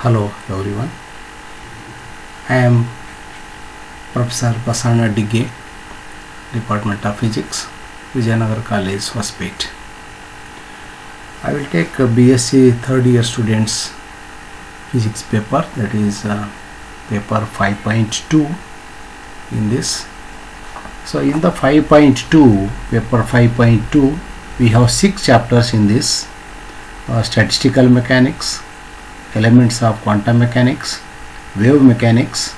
Hello everyone, I am Professor Basana Digge, Department of Physics, Vijayanagar College, Hospet. I will take a BSc third year students physics paper, that is paper 5.2 in this. So in the 5.2, paper 5.2, we have 6 chapters in this: statistical mechanics, elements of quantum mechanics, wave mechanics,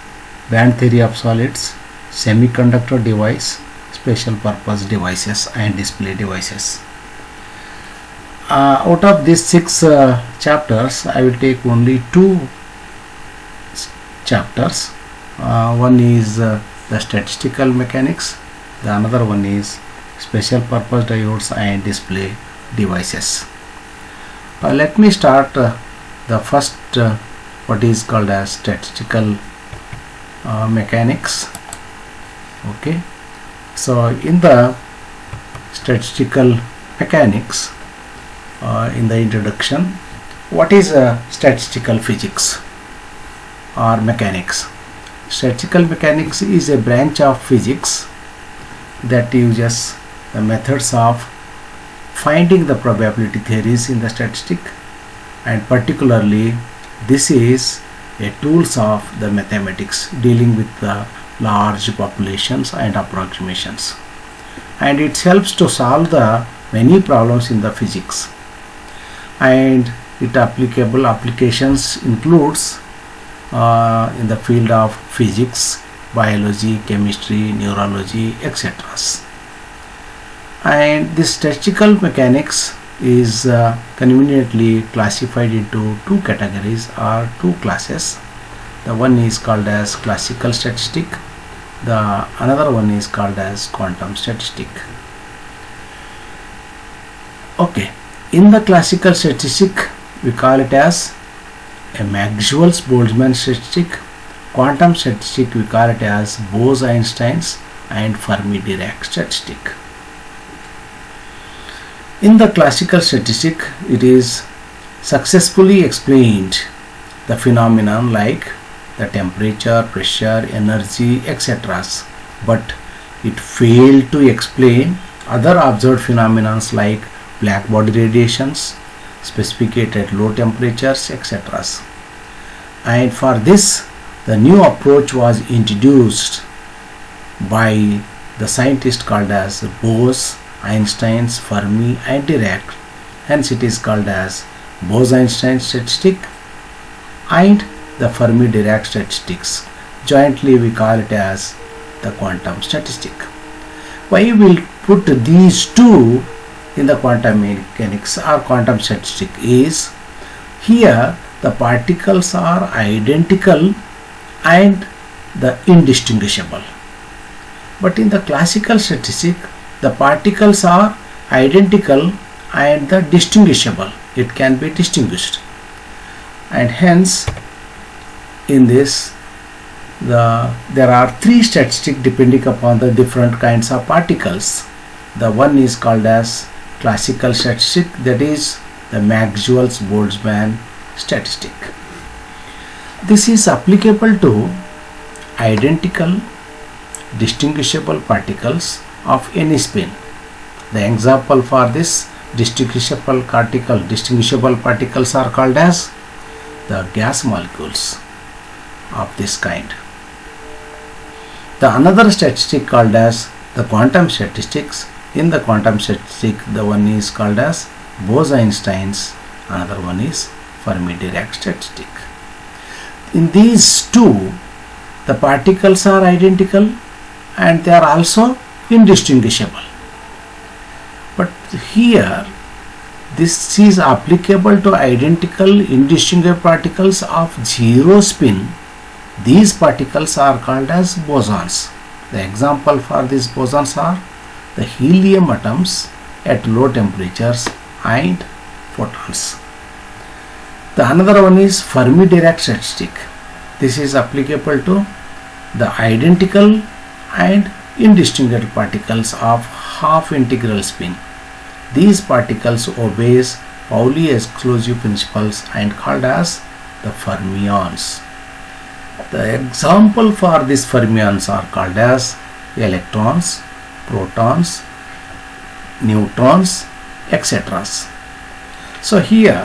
band theory of solids, semiconductor device, special purpose devices and display devices. Out of these 6 chapters, I will take only 2 chapters. One is the statistical mechanics, the another one is special purpose diodes and display devices. Let me start the first what is called as statistical mechanics. Okay, so in the statistical mechanics, in the introduction, what is statistical physics or mechanics? Statistical mechanics is a branch of physics that uses the methods of finding the probability theories in the statistic, and particularly this is a tools of the mathematics dealing with the large populations and approximations, and it helps to solve the many problems in the physics, and its applicable applications includes in the field of physics, biology, chemistry, neurology, etc. And this statistical mechanics is conveniently classified into 2 categories or 2 classes. The one is called as classical statistic, the another one is called as quantum statistic. Okay, in the classical statistic we call it as a Maxwell's-Boltzmann statistic. Quantum statistic we call it as Bose-Einstein's and Fermi-Dirac statistic. In the classical statistic, it is successfully explained the phenomenon like the temperature, pressure, energy, etc. But it failed to explain other observed phenomena like black body radiations, specific at low temperatures, etc. And for this, the new approach was introduced by the scientist called as Bose, Einstein's, Fermi and Dirac. Hence it is called as Bose-Einstein statistic and the Fermi-Dirac statistics. Jointly we call it as the quantum statistic. Why we will put these 2 in the quantum mechanics or quantum statistic is, here the particles are identical and the indistinguishable, but in the classical statistic the particles are identical and the distinguishable, it can be distinguished, and hence in this there are 3 statistics depending upon the different kinds of particles. The one is called as classical statistic, that is the Maxwell's-Boltzmann statistic. This is applicable to identical distinguishable particles of any spin. The example for this distinguishable particles are called as the gas molecules of this kind. The another statistic called as the quantum statistics. In the quantum statistic, the one is called as Bose-Einstein's, another one is Fermi-Dirac statistic. In these 2, the particles are identical and they are also indistinguishable. But here this is applicable to identical indistinguishable particles of 0 spin. These particles are called as bosons. The example for these bosons are the helium atoms at low temperatures and photons. The another one is Fermi-Dirac statistic. This is applicable to the identical and indistinguishable particles of half integral spin. These particles obeys Pauli exclusive principles and called as the fermions. The example for these fermions are called as electrons, protons, neutrons, etc. So here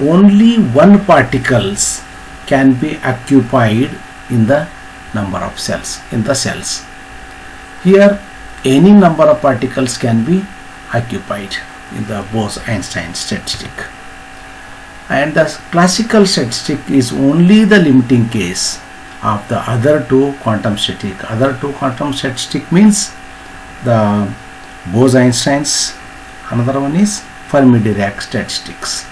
only one particles can be occupied in the number of cells, in the cells. Here any number of particles can be occupied in the Bose-Einstein statistic. And the classical statistic is only the limiting case of the other two quantum statistic. Other two quantum statistic means the Bose-Einstein's, another one is Fermi-Dirac statistics.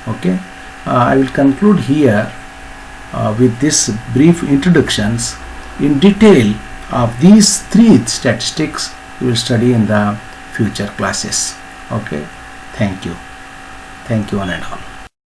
Okay, I will conclude here with this brief introductions. In detail of these three statistics we will study in the future classes. Okay, thank you one and all.